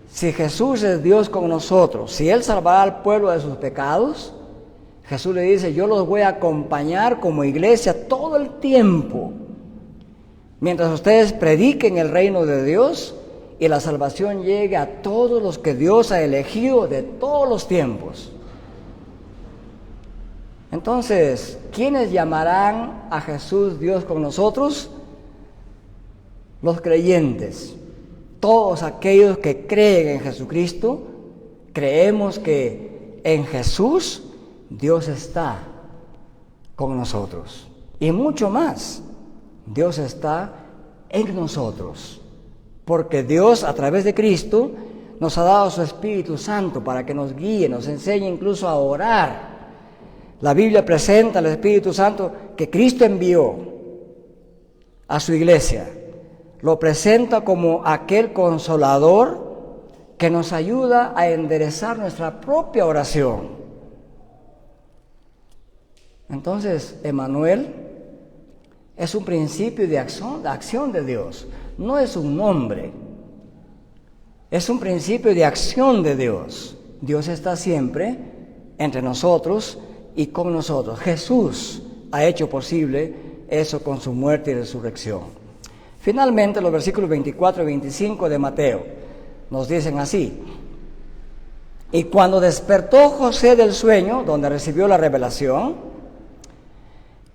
Si Jesús es Dios con nosotros, si Él salvará al pueblo de sus pecados, Jesús le dice, yo los voy a acompañar como iglesia todo el tiempo, mientras ustedes prediquen el reino de Dios y la salvación llegue a todos los que Dios ha elegido de todos los tiempos. Entonces, ¿quiénes llamarán a Jesús Dios con nosotros? Los creyentes. Todos aquellos que creen en Jesucristo, creemos que en Jesús Dios está con nosotros. Y mucho más, Dios está en nosotros. Porque Dios, a través de Cristo, nos ha dado su Espíritu Santo para que nos guíe, nos enseñe incluso a orar. La Biblia presenta al Espíritu Santo que Cristo envió a su iglesia. Lo presenta como aquel consolador que nos ayuda a enderezar nuestra propia oración. Entonces, Emmanuel es un principio de acción de Dios. No es un nombre, es un principio de acción de Dios. Dios está siempre entre nosotros y con nosotros. Jesús ha hecho posible eso con su muerte y resurrección. Finalmente, los versículos 24 y 25 de Mateo nos dicen así: y cuando despertó José del sueño, donde recibió la revelación,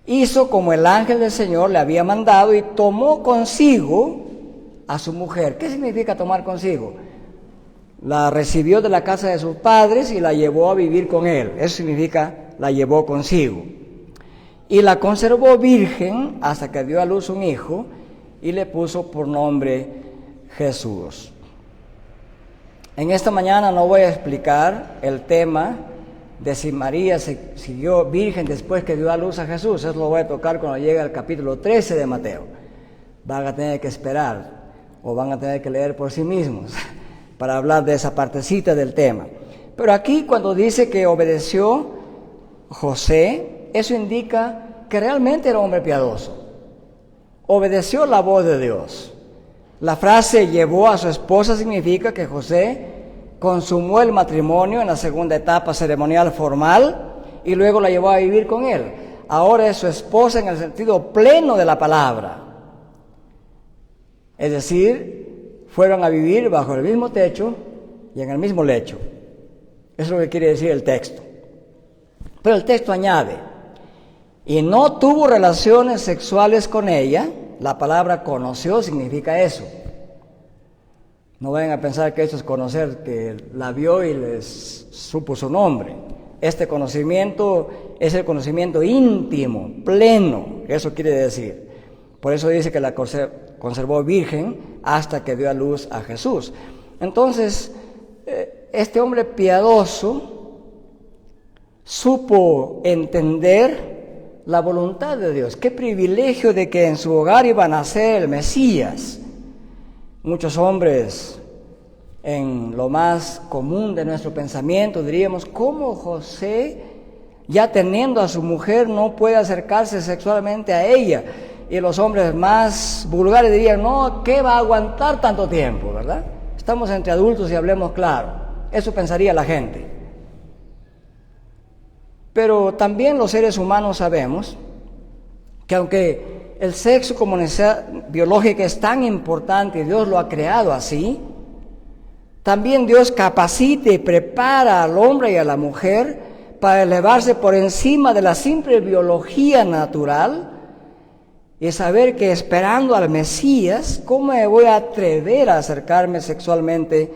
hizo como el ángel del Señor le había mandado y tomó consigo a su mujer. ¿Qué significa tomar consigo? La recibió de la casa de sus padres y la llevó a vivir con él. Eso significa la llevó consigo. Y la conservó virgen hasta que dio a luz un hijo y le puso por nombre Jesús. En esta mañana no voy a explicar el tema de si María se siguió virgen después que dio a luz a Jesús. Eso lo voy a tocar cuando llegue al capítulo 13 de Mateo. Van a tener que esperar o van a tener que leer por sí mismos para hablar de esa partecita del tema. Pero aquí cuando dice que obedeció José, eso indica que realmente era un hombre piadoso. Obedeció la voz de Dios. La frase llevó a su esposa significa que José consumó el matrimonio en la segunda etapa ceremonial formal y luego la llevó a vivir con él. Ahora es su esposa en el sentido pleno de la palabra. Es decir, fueron a vivir bajo el mismo techo y en el mismo lecho. Eso es lo que quiere decir el texto. Pero el texto añade, y no tuvo relaciones sexuales con ella. La palabra conoció significa eso. No vayan a pensar que eso es conocer, que la vio y les supo su nombre. Este conocimiento es el conocimiento íntimo, pleno, eso quiere decir. Por eso dice que la conservó virgen hasta que dio a luz a Jesús. Entonces, este hombre piadoso supo entender la voluntad de Dios. Qué privilegio de que en su hogar iba a nacer el Mesías. Muchos hombres, en lo más común de nuestro pensamiento, diríamos, ¿cómo José, ya teniendo a su mujer, no puede acercarse sexualmente a ella? Y los hombres más vulgares dirían, no, ¿qué va a aguantar tanto tiempo, verdad? Estamos entre adultos y hablemos claro. Eso pensaría la gente. Pero también los seres humanos sabemos que aunque el sexo como necesidad biológica es tan importante y Dios lo ha creado así, también Dios capacita y prepara al hombre y a la mujer para elevarse por encima de la simple biología natural y saber que esperando al Mesías, ¿cómo me voy a atrever a acercarme sexualmente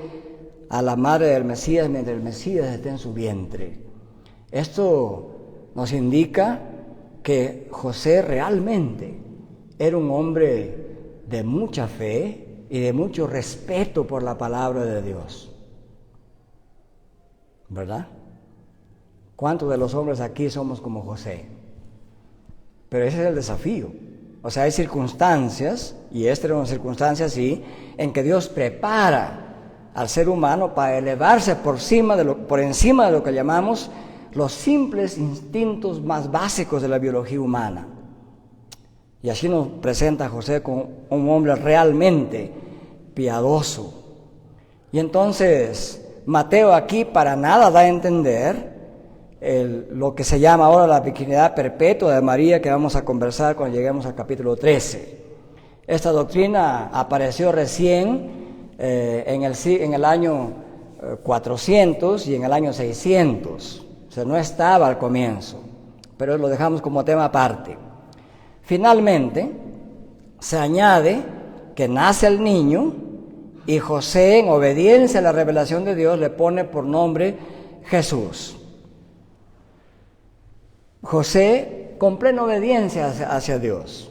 a la madre del Mesías mientras el Mesías esté en su vientre? Esto nos indica que José realmente era un hombre de mucha fe y de mucho respeto por la palabra de Dios, ¿verdad? ¿Cuántos de los hombres aquí somos como José? Pero ese es el desafío. O sea, hay circunstancias, y esta era una circunstancia así, en que Dios prepara al ser humano para elevarse por encima de lo que llamamos los simples instintos más básicos de la biología humana. Y así nos presenta a José como un hombre realmente piadoso. Y entonces Mateo aquí para nada da a entender lo que se llama ahora la virginidad perpetua de María, que vamos a conversar cuando lleguemos al capítulo 13. Esta doctrina apareció recién en el año 400 y en el año 600. O sea, no estaba al comienzo, pero lo dejamos como tema aparte. Finalmente, se añade que nace el niño y José, en obediencia a la revelación de Dios, le pone por nombre Jesús. José, con plena obediencia hacia Dios,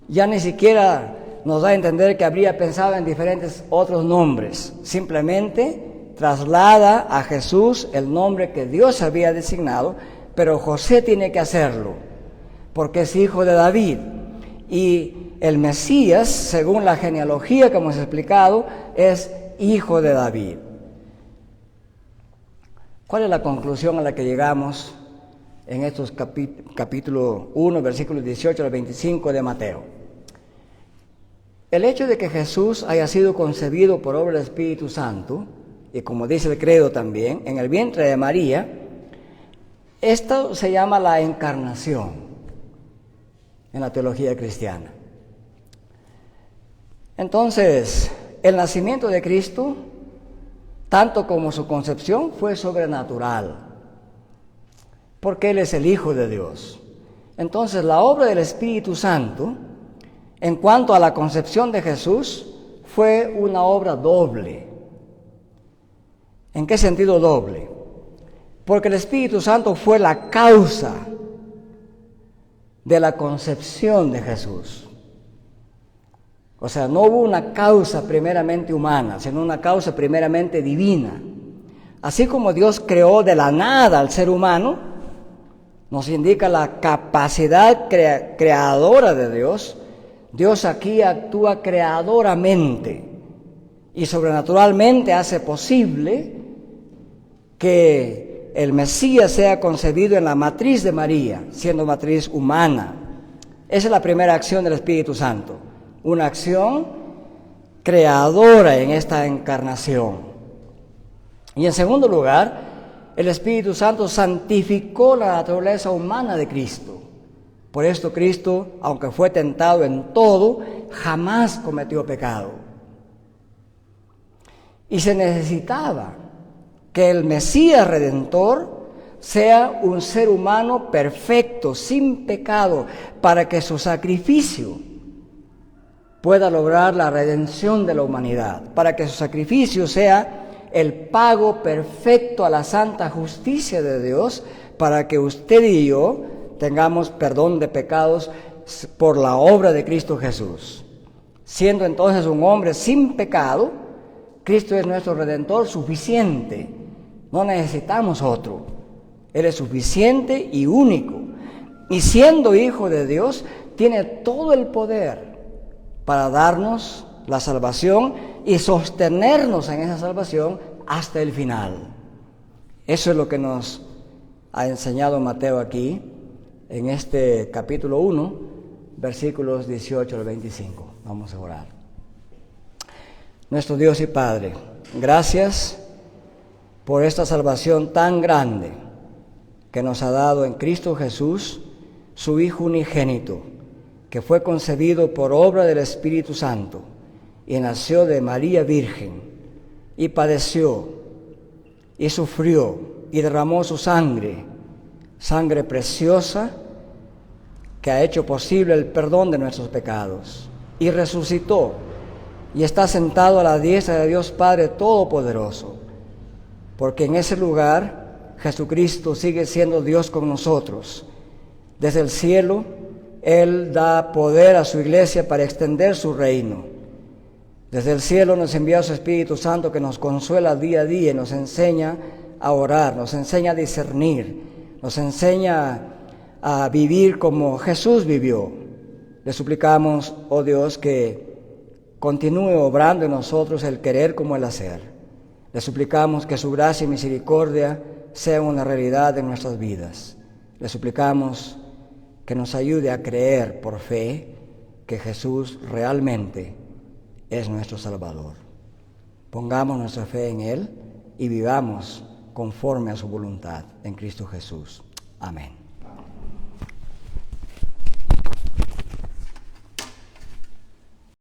ya ni siquiera nos da a entender que habría pensado en diferentes otros nombres, simplemente traslada a Jesús el nombre que Dios había designado, pero José tiene que hacerlo, porque es hijo de David, y el Mesías, según la genealogía que hemos explicado, es hijo de David. ¿Cuál es la conclusión a la que llegamos en estos capítulo 1, versículos 18 al 25 de Mateo? El hecho de que Jesús haya sido concebido por obra del Espíritu Santo, y como dice el credo también, en el vientre de María, esto se llama la encarnación en la teología cristiana. Entonces, el nacimiento de Cristo, tanto como su concepción, fue sobrenatural, porque Él es el Hijo de Dios. Entonces, la obra del Espíritu Santo, en cuanto a la concepción de Jesús, fue una obra doble. ¿En qué sentido doble? Porque el Espíritu Santo fue la causa de la concepción de Jesús. O sea, no hubo una causa primeramente humana, sino una causa primeramente divina. Así como Dios creó de la nada al ser humano, nos indica la capacidad creadora de Dios. Dios aquí actúa creadoramente y sobrenaturalmente hace posible que el Mesías sea concebido en la matriz de María, siendo matriz humana. Esa es la primera acción del Espíritu Santo, una acción creadora en esta encarnación. Y en segundo lugar, el Espíritu Santo santificó la naturaleza humana de Cristo. Por esto Cristo, aunque fue tentado en todo, jamás cometió pecado. Y se necesitaba que el Mesías Redentor sea un ser humano perfecto, sin pecado, para que su sacrificio pueda lograr la redención de la humanidad, para que su sacrificio sea el pago perfecto a la santa justicia de Dios, para que usted y yo tengamos perdón de pecados por la obra de Cristo Jesús. Siendo entonces un hombre sin pecado, Cristo es nuestro Redentor suficiente. No necesitamos otro. Él es suficiente y único. Y siendo hijo de Dios, tiene todo el poder para darnos la salvación y sostenernos en esa salvación hasta el final. Eso es lo que nos ha enseñado Mateo aquí, en este capítulo 1, versículos 18 al 25. Vamos a orar. Nuestro Dios y Padre, gracias por esta salvación tan grande que nos ha dado en Cristo Jesús, su Hijo unigénito, que fue concebido por obra del Espíritu Santo y nació de María Virgen y padeció y sufrió y derramó su sangre, sangre preciosa que ha hecho posible el perdón de nuestros pecados, y resucitó y está sentado a la diestra de Dios Padre Todopoderoso, porque en ese lugar Jesucristo sigue siendo Dios con nosotros. Desde el cielo, Él da poder a su iglesia para extender su reino. Desde el cielo nos envía su Espíritu Santo que nos consuela día a día y nos enseña a orar, nos enseña a discernir, nos enseña a vivir como Jesús vivió. Le suplicamos, oh Dios, que continúe obrando en nosotros el querer como el hacer. Le suplicamos que su gracia y misericordia sean una realidad en nuestras vidas. Le suplicamos que nos ayude a creer por fe que Jesús realmente es nuestro Salvador. Pongamos nuestra fe en Él y vivamos conforme a su voluntad en Cristo Jesús. Amén.